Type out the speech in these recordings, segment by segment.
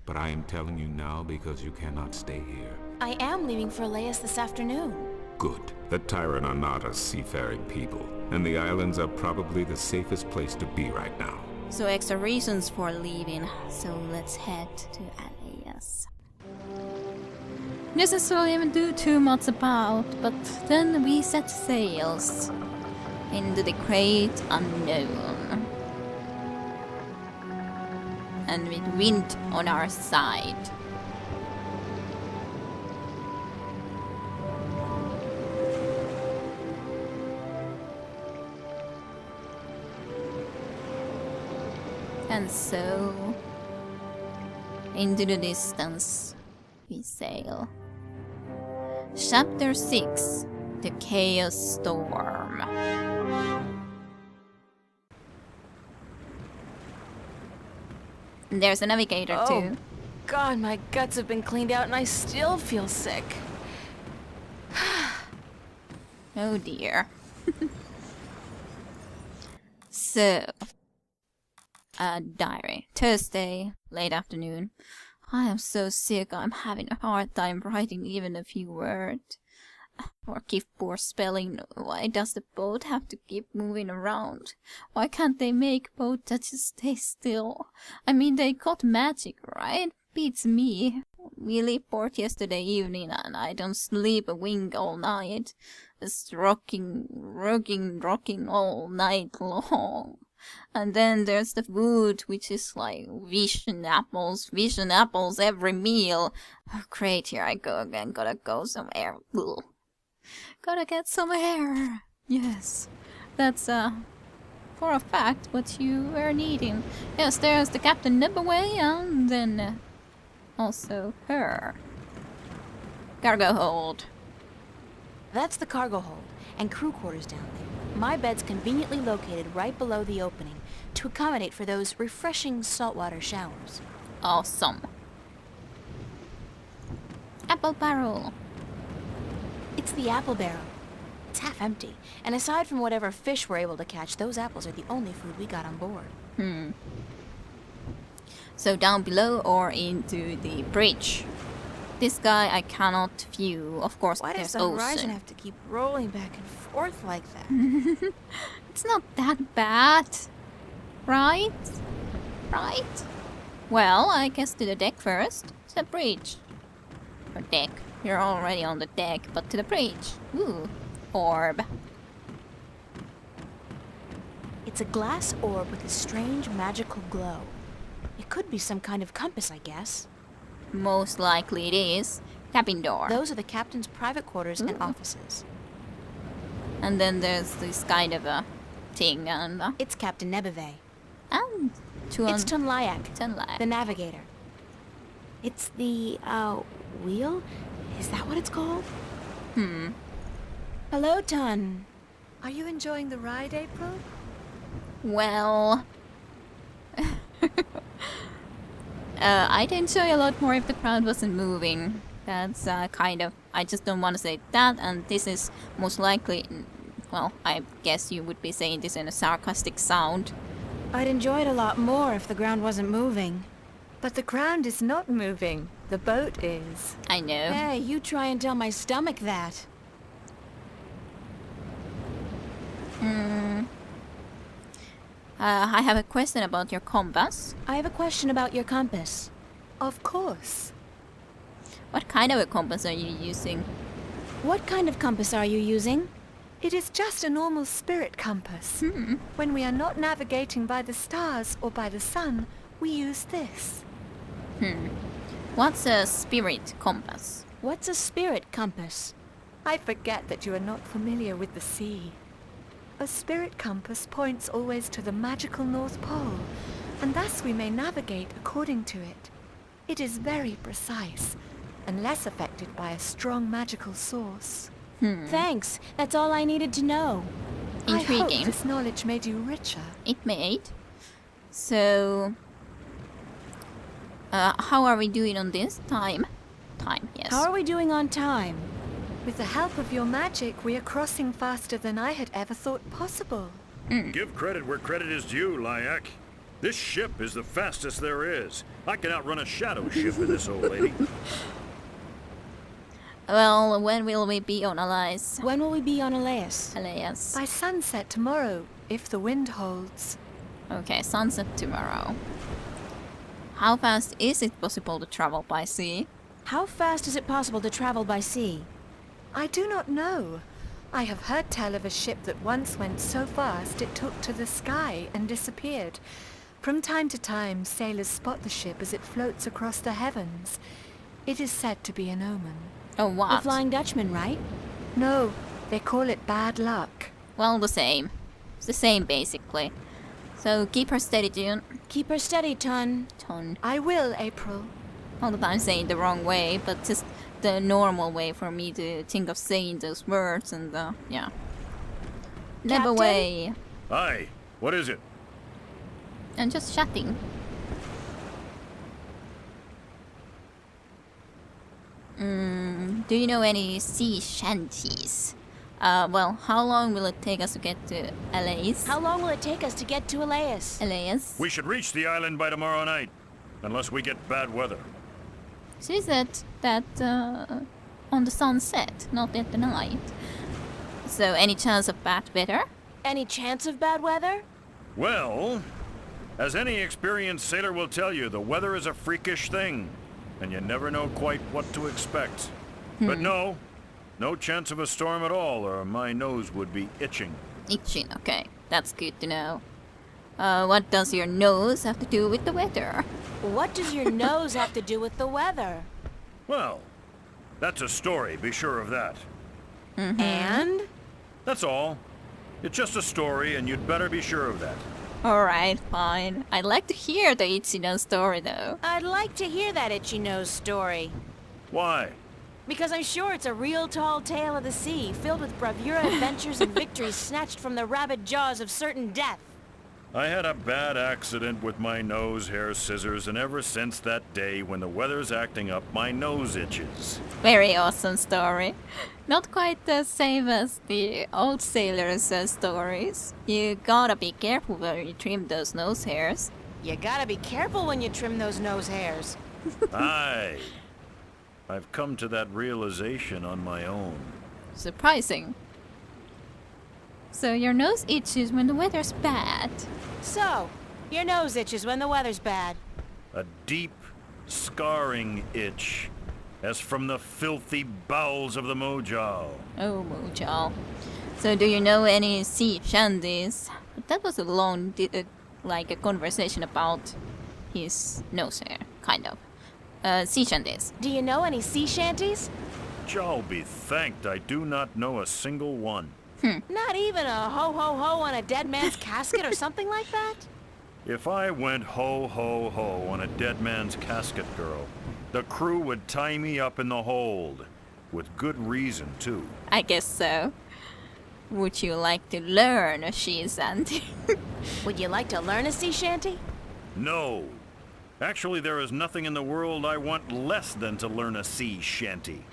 But I am telling you now because you cannot stay here. I am leaving for Laos this afternoon. Good. The Tyrant are not a seafaring people, and the islands are probably the safest place to be right now. So extra reasons for leaving, so let's head to Laos. This is all I even do too much about, but then we set sails into the great unknown. And with wind on our side. And so, into the distance, we sail. Chapter 6, The Chaos Storm. There's a navigator too. God, my guts have been cleaned out and I still feel sick. Oh dear. So, diary. Thursday, late afternoon. I am so sick, I'm having a hard time writing even a few words. Or keep poor spelling. Why does the boat have to keep moving around? Why can't they make boat that just stay still? I mean, they got magic, right? Beats me. We left port yesterday evening and I don't sleep a wink all night. Just rocking all night long. And then there's the food, which is like vision apples every meal. Oh, great, here I go again, gotta go somewhere. Ugh. Gotta get some air. Yes, that's for a fact what you were needing. Yes, there's the Captain Nibaway and then also her. Cargo hold. That's the cargo hold and crew quarters down there. My bed's conveniently located right below the opening to accommodate for those refreshing saltwater showers. Awesome. Apple barrel. It's the apple barrel. It's half empty, and aside from whatever fish we're able to catch, those apples are the only food we got on board. So down below or into the bridge. This guy I cannot view. Of course, Why does there's the horizon ocean. have to keep rolling back and forth like that? It's not that bad, right? Right? Well, I guess to the deck first. To the bridge. Or deck. You're already on the deck, but to the bridge. Ooh. Orb. It's a glass orb with a strange magical glow. It could be some kind of compass, I guess. Most likely it is. Cabin door. Those are the captain's private quarters and offices. And then there's this kind of a thing and... It's Captain Nebeve. and It's Tunlayak, Tunlayak. the navigator. It's the, wheel? Is that what it's called? Hello, Tun. Are you enjoying the ride, April? Well... I'd enjoy a lot more if the crowd wasn't moving. That's kind of... I just don't want to say that, and this is most likely... Well, I guess you would be saying this in a sarcastic sound. I'd enjoy it a lot more if the ground wasn't moving. But the ground is not moving. The boat is. I know. Hey, you try and tell my stomach that. I have a question about your compass. I have a question about your compass. Of course. What kind of a compass are you using? What kind of compass are you using? It is just a normal spirit compass. When we are not navigating by the stars or by the sun, we use this. What's a spirit compass? What's a spirit compass? I forget that you are not familiar with the sea. A spirit compass points always to the magical North Pole, and thus we may navigate according to it. It is very precise, and less affected by a strong magical source. Thanks. That's all I needed to know. I hope Intriguing. this knowledge made you richer. It made. So... how are we doing on this? Time, yes. How are we doing on time? With the help of your magic, we are crossing faster than I had ever thought possible. Give credit where credit is due, Layak. This ship is the fastest there is. I can outrun a shadow ship in this old lady. Well, when will we be on Elias? When will we be on Elias? Elias. By sunset tomorrow, if the wind holds. Okay, sunset tomorrow. How fast is it possible to travel by sea? How fast is it possible to travel by sea? I do not know. I have heard tell of a ship that once went so fast it took to the sky and disappeared. From time to time, sailors spot the ship as it floats across the heavens. It is said to be an omen. Oh, what? The Flying Dutchman, right? No, they call it bad luck. Well, the same. It's the same, basically. So keep her steady, June. Keep her steady, Ton. Ton. I will, April. All the time saying the wrong way, but just the normal way for me to think of saying those words and, yeah. Never Captain? way. Aye, what is it? I'm just chatting. Do you know any sea shanties? Well, how long will it take us to get to Elias? How long will it take us to get to Elias? Elias? We should reach the island by tomorrow night. Unless we get bad weather. So is that on the sunset, not at the night? So any chance of bad weather? Any chance of bad weather? Well, as any experienced sailor will tell you, the weather is a freakish thing. And you never know quite what to expect. But no chance of a storm at all, or my nose would be itching. Itching, okay. That's good to know. What does your nose have to do with the weather? What does your nose have to do with the weather? Well, that's a story, be sure of that. And? That's all. It's just a story, and you'd better be sure of that. Alright, fine. I'd like to hear the itchy nose story, though. I'd like to hear that itchy nose story. Why? Because I'm sure it's a real tall tale of the sea, filled with bravura adventures and victories snatched from the rabid jaws of certain death. I had a bad accident with my nose hair scissors, and ever since that day, when the weather's acting up, my nose itches. Very awesome story. Not quite the same as the old sailors' stories. You gotta be careful when you trim those nose hairs. You gotta be careful when you trim those nose hairs. Aye. I've come to that realization on my own. Surprising. So your nose itches when the weather's bad. So, your nose itches when the weather's bad. A deep, scarring itch, as from the filthy bowels of the Mojal. Oh, Mojal. So do you know any sea shanties? But that was a long, like a conversation about his nose hair, kind of. Sea shanties. Do you know any sea shanties? Jal be thanked I do not know a single one. Not even a ho-ho-ho on a dead man's casket or something like that? If I went ho-ho-ho on a dead man's casket, girl, the crew would tie me up in the hold. With good reason, too. I guess so. Would you like to learn a sea shanty? Would you like to learn a sea shanty? No. Actually, there is nothing in the world I want less than to learn a sea shanty.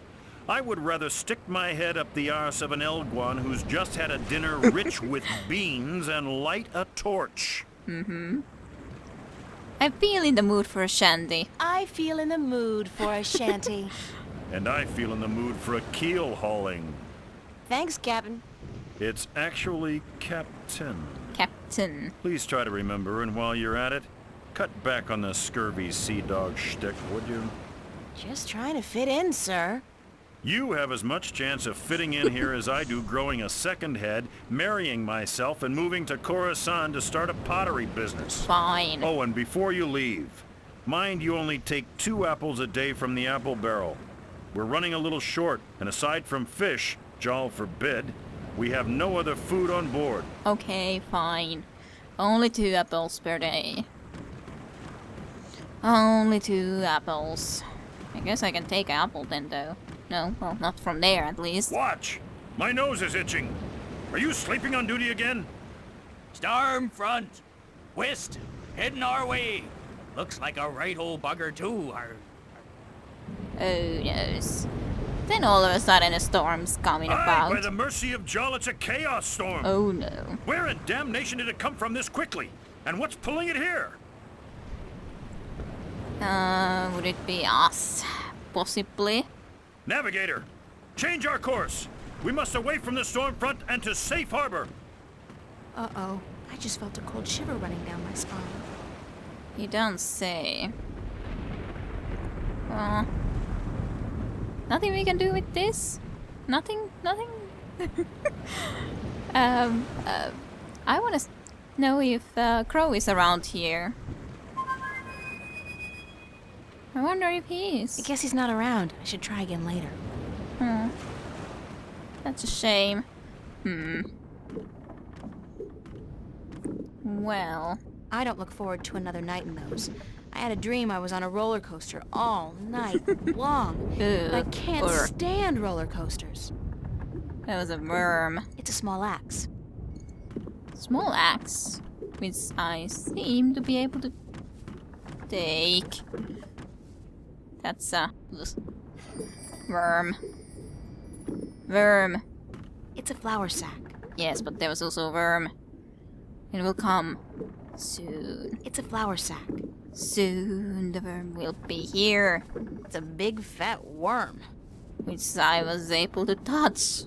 I would rather stick my head up the arse of an Elguan who's just had a dinner rich with beans and light a torch. I feel in the mood for a shanty. I feel in the mood for a shanty. And I feel in the mood for a keel hauling. Thanks, Captain. It's actually Captain. Captain. Please try to remember, and while you're at it, cut back on the scurvy sea dog shtick, would you? Just trying to fit in, sir. You have as much chance of fitting in here as I do growing a second head, marrying myself, and moving to Khorasan to start a pottery business. Fine. Oh, and before you leave, mind you only take 2 apples a day from the apple barrel. We're running a little short, and aside from fish, Jal forbid, we have no other food on board. Okay, fine. Only 2 apples per day. Only 2 apples. I guess I can take an apple then, though. No, well, not from there, at least. Watch! My nose is itching. Are you sleeping on duty again? Storm front. West. Heading our way. Looks like a right old bugger, too. Oh, noes. Then all of a sudden a storm's coming Aye, about. by the mercy of Jal, it's a chaos storm. Oh no. Where in damnation did it come from this quickly? And what's pulling it here? Would it be us? Possibly. Navigator, change our course. We must away from the storm front and to safe harbor. Uh-oh. I just felt a cold shiver running down my spine. You don't say. Nothing we can do with this? Nothing? Nothing? I want to know if Crow is around here. I wonder if he is. I guess he's not around. I should try again later. That's a shame. Well, I don't look forward to another night in those. I had a dream I was on a roller coaster all night long. I can't stand roller coasters. that was a worm. It's a small axe. Small axe, which I seem to be able to take. That's a worm. Worm. It's a flour sack. Yes, but there was also a worm. It will come soon. It's a flour sack. Soon the worm will be here, It's a big fat worm. which I was able to touch.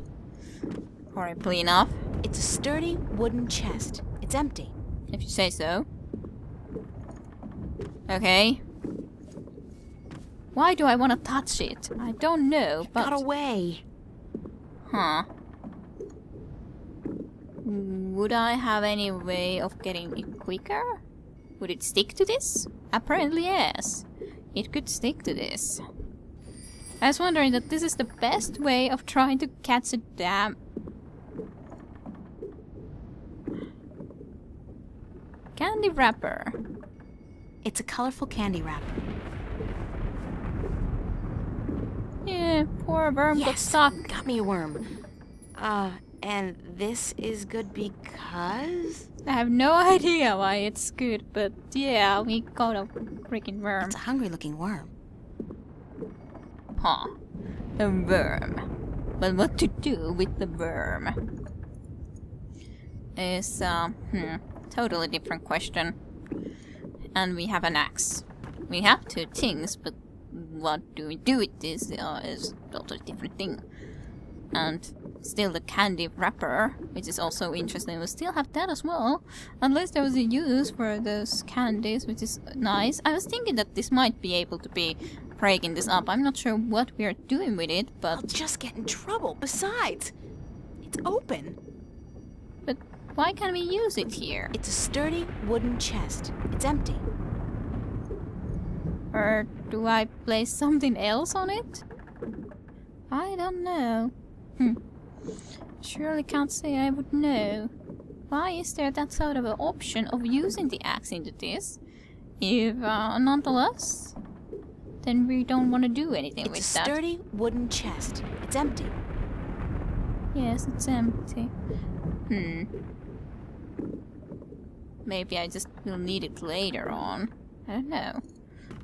Horribly enough, It's a sturdy wooden chest. It's empty. if you say so. Okay. Why do I want to touch it? I don't know, It but... got away. Huh. Would I have any way of getting it quicker? Would it stick to this? Apparently yes. It could stick to this. I was wondering that this is the best way of trying to catch a damn... candy wrapper. It's a colorful candy wrapper. Yeah, poor worm got Yes, stuck. got me a worm. And this is good because... I have no idea why it's good, but yeah, we got a freaking worm. It's a hungry-looking worm. Huh. A worm. But what to do with the worm is, totally different question. And we have an axe. We have two things, but what do we do with this is a totally different thing. And still the candy wrapper, which is also interesting. We still have that as well. Unless there was a use for those candies, which is nice. I was thinking that this might be able to be breaking this up. I'm not sure what we are doing with it, I'll but... just get in trouble. Besides, it's open. But why can't we use it here? It's a sturdy wooden chest. It's empty. Or do I place something else on it? I don't know. Surely can't say I would know. Why is there that sort of an option of using the axe into this? If nonetheless, then we don't want to do anything with It's a that. sturdy wooden chest. It's empty. Yes, it's empty. Maybe I just will need it later on. I don't know.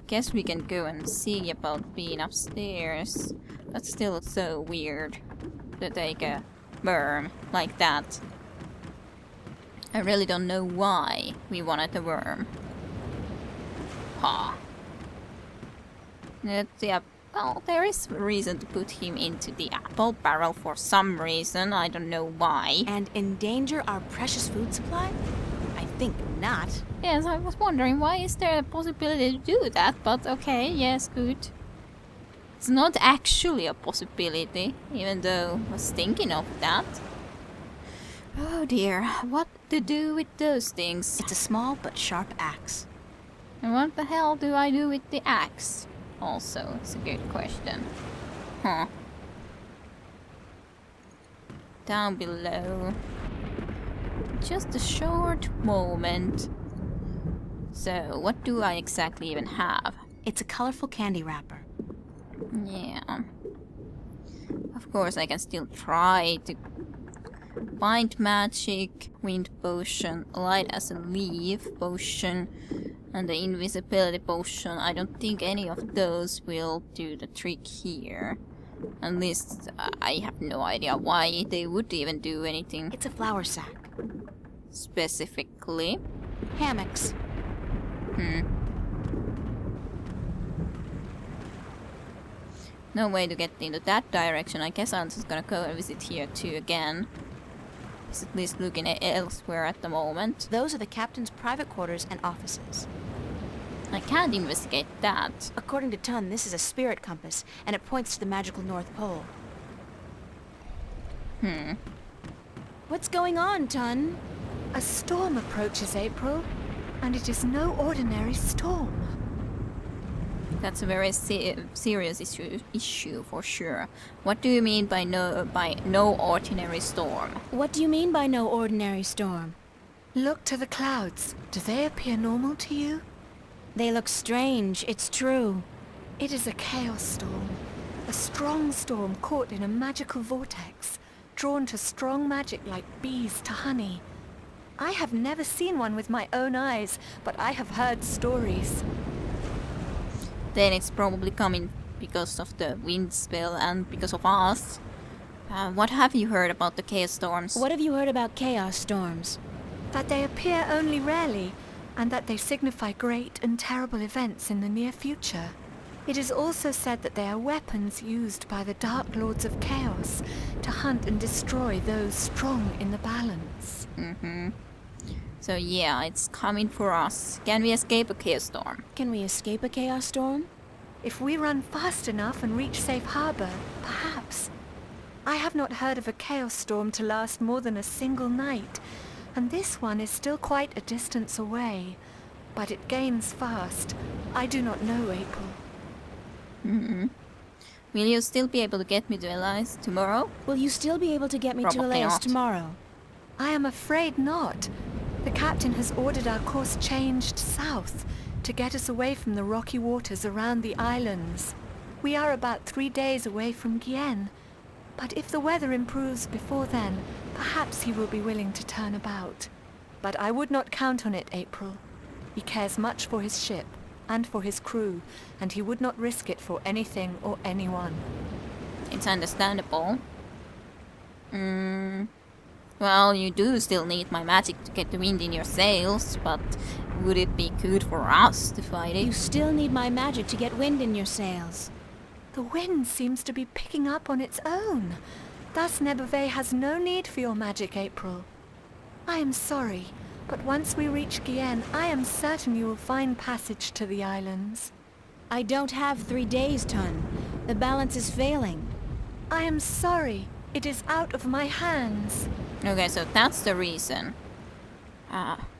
Guess we can go and see about being upstairs. That's still so weird to take a worm like that. I really don't know why we wanted the worm. Ha. Yeah, well, there is a reason to put him into the apple barrel for some reason. I don't know why. And endanger our precious food supply? I think not. Yes, I was wondering why is there a possibility to do that, but okay, yes, good. It's not actually a possibility, even though I was thinking of that. Oh dear, what to do with those things? It's a small but sharp axe. And what the hell do I do with the axe? Also, it's a good question. Huh. Down below. Just a short moment. So, what do I exactly even have? It's a colorful candy wrapper. Yeah. Of course, I can still try to find magic, wind potion, light as a leaf potion, and the invisibility potion. I don't think any of those will do the trick here. At least I have no idea why they would even do anything It's a flour sack. specifically. Hammocks. No way to get into that direction. I guess I'm just gonna go and visit here too again. He's at least looking at elsewhere at the moment. Those are the captain's private quarters and offices. I can't investigate that. According to Tun, this is a spirit compass, and it points to the magical North Pole. What's going on, Tun? A storm approaches, April, and it is no ordinary storm. That's a very serious issue for sure. What do you mean by no ordinary storm? What do you mean by no ordinary storm? Look to the clouds. Do they appear normal to you? They look strange, it's true. It is a chaos storm. A strong storm caught in a magical vortex, drawn to strong magic like bees to honey. I have never seen one with my own eyes, but I have heard stories. Then it's probably coming because of the wind spell and because of us. What have you heard about the chaos storms? What have you heard about chaos storms? That they appear only rarely, and that they signify great and terrible events in the near future. It is also said that they are weapons used by the Dark Lords of Chaos to hunt and destroy those strong in the balance. So yeah, it's coming for us. Can we escape a chaos storm? Can we escape a chaos storm? If we run fast enough and reach safe harbor, perhaps. I have not heard of a chaos storm to last more than a single night, and this one is still quite a distance away. But it gains fast. I do not know, April. Will you still be able to get me to Elias tomorrow? Will you still be able to get me to Probably Elias not. tomorrow? I am afraid not. The captain has ordered our course changed south to get us away from the rocky waters around the islands. We are about 3 days away from Gien, but if the weather improves before then, perhaps he will be willing to turn about. But I would not count on it, April. He cares much for his ship and for his crew, and he would not risk it for anything or anyone. It's understandable. Well, you do still need my magic to get the wind in your sails, but would it be good for us to fight You it? still need my magic to get wind in your sails. The wind seems to be picking up on its own. Thus Nebeve has no need for your magic, April. I am sorry, but once we reach Gien, I am certain you will find passage to the islands. I don't have 3 days, Tun. The balance is failing. I am sorry. It is out of my hands. Okay, so that's the reason.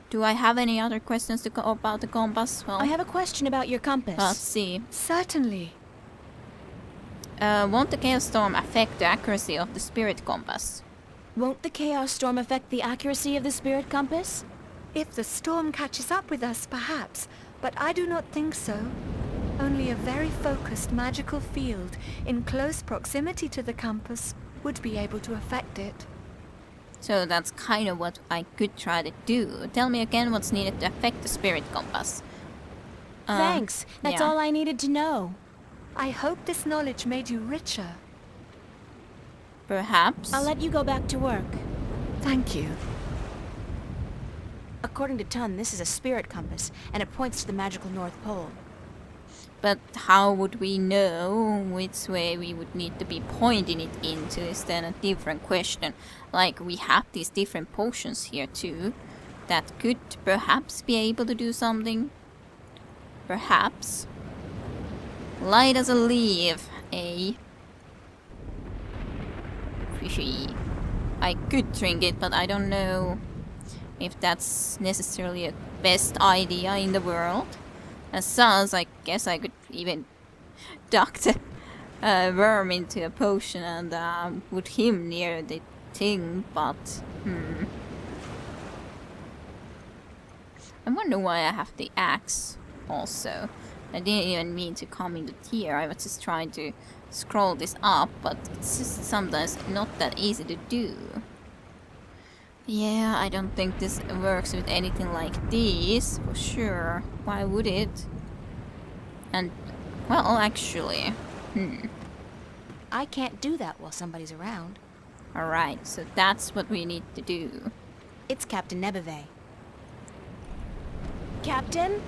Do I have any other questions to go about the compass? Well, I have a question about your compass. let's see. Certainly. Won't the chaos storm affect the accuracy of the spirit compass? Won't the chaos storm affect the accuracy of the spirit compass? If the storm catches up with us, perhaps, but I do not think so. Only a very focused magical field in close proximity to the compass would be able to affect it. So that's kind of what I could try to do. Tell me again what's needed to affect the spirit compass. Thanks. That's yeah. all I needed to know. I hope this knowledge made you richer. Perhaps. I'll let you go back to work. Thank you. According to Tun, this is a spirit compass, and it points to the magical North Pole. But how would we know which way we would need to be pointing it into is then a different question. Like, we have these different potions here too that could perhaps be able to do something. Perhaps. Light as a leaf, eh? Fishy. I could drink it, but I don't know if that's necessarily a best idea in the world. As such, I guess I could even duck the worm into a potion and put him near the thing, but I wonder why I have the axe also. I didn't even mean to come into here, I was just trying to scroll this up, but it's just sometimes not that easy to do. Yeah, I don't think this works with anything like this, for sure. Why would it? And, well, actually, I can't do that while somebody's around. Alright, so that's what we need to do. It's Captain Nebeve. Captain?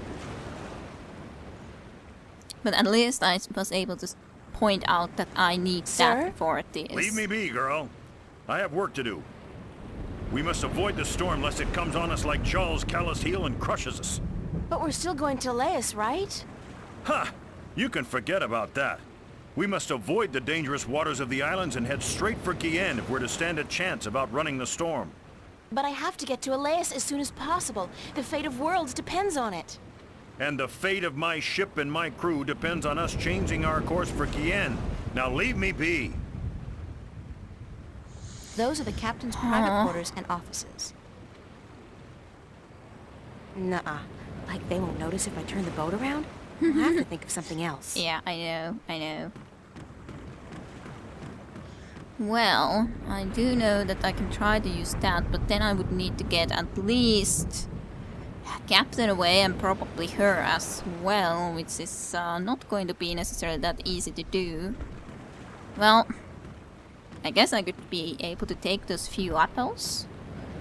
But at least I was able to point out that I need Sir? that for this. Leave me be, girl. I have work to do. We must avoid the storm lest it comes on us like Jaw's calloused heel and crushes us. But we're still going to Laius, right? Ha! You can forget about that. We must avoid the dangerous waters of the islands and head straight for Guienne if we're to stand a chance of outrunning the storm. But I have to get to Laius as soon as possible. The fate of worlds depends on it. And the fate of my ship and my crew depends on us changing our course for Guienne. Now leave me be. Those are the captain's private quarters and offices. Nuh-uh. Like they won't notice if I turn the boat around? I'll have to think of something else. Yeah, I know. Well, I do know that I can try to use that, but then I would need to get at least Captain away and probably her as well, which is not going to be necessarily that easy to do. Well, I guess I could be able to take those few apples,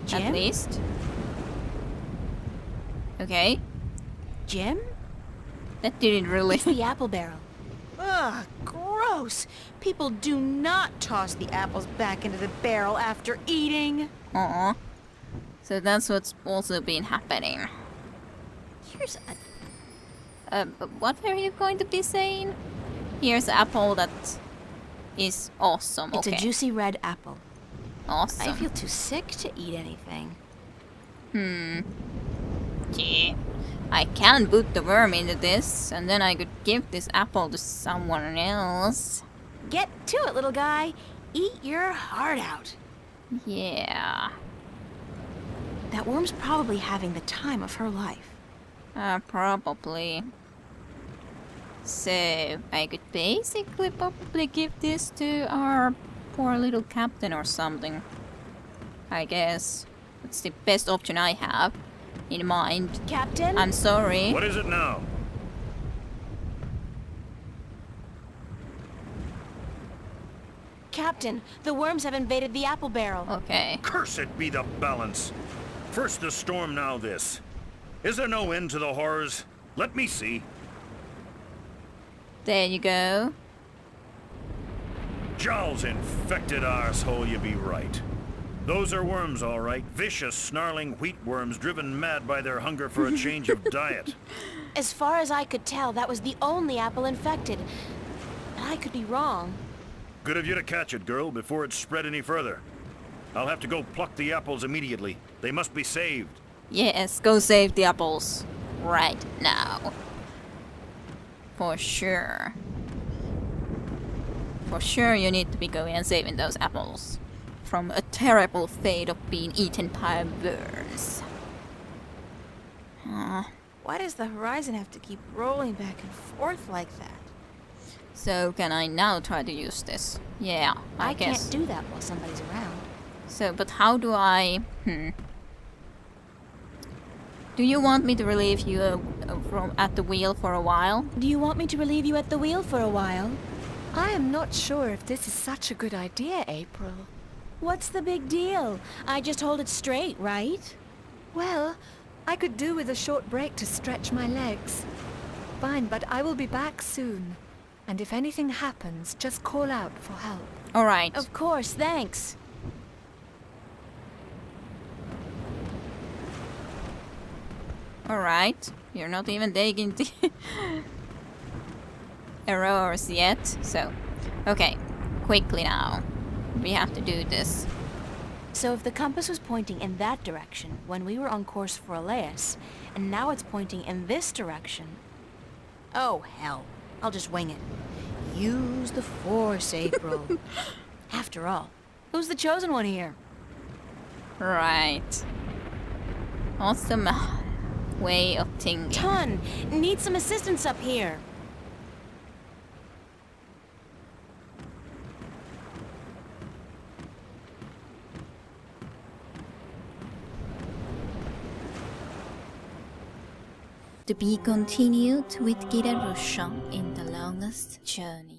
Jim? at least. Okay, Jim? that didn't really... It's the apple barrel. Ugh, gross! People do not toss the apples back into the barrel after eating. Aw. So that's what's also been happening. Here's a... What were you going to be saying? Here's an apple that is awesome. It's Okay, a juicy red apple. awesome. I feel too sick to eat anything. Yeah. I can put the worm into this, and then I could give this apple to someone else. Get to it, little guy. Eat your heart out. Yeah. That worm's probably having the time of her life. Probably. So, I could basically probably give this to our poor little captain or something. I guess. It's the best option I have in mind. Captain? I'm sorry. What is it now? Captain, the worms have invaded the apple barrel. Okay. Cursed be the balance. First the storm, now this. Is there no end to the horrors? Let me see. There you go. Jowl's infected arsehole, you be right. Those are worms, all right. Vicious, snarling wheat worms driven mad by their hunger for a change of diet. As far as I could tell, that was the only apple infected. But I could be wrong. Good of you to catch it, girl, before it spread any further. I'll have to go pluck the apples immediately. They must be saved. Yes, go save the apples. Right now. For sure. For sure you need to be going and saving those apples. From a terrible fate of being eaten by birds. Why does the horizon have to keep rolling back and forth like that? So can I now try to use this? Yeah, I guess. can't do that while somebody's around. So, but how do I... Do you want me to relieve you from at the wheel for a while? Do you want me to relieve you at the wheel for a while? I am not sure if this is such a good idea, April. What's the big deal? I just hold it straight, right? Well, I could do with a short break to stretch my legs. Fine, but I will be back soon. And if anything happens, just call out for help. Alright. Of course, thanks. Alright. You're not even taking the errors yet. So, okay. Quickly now. We have to do this. So if the compass was pointing in that direction when we were on course for Laius, and now it's pointing in this direction... Oh, hell. I'll just wing it. Use the Force, April. After all, who's the chosen one here? Right. Awesome way of thinking. Ton! Need some assistance up here. To be continued with Kira Rushan in the longest journey.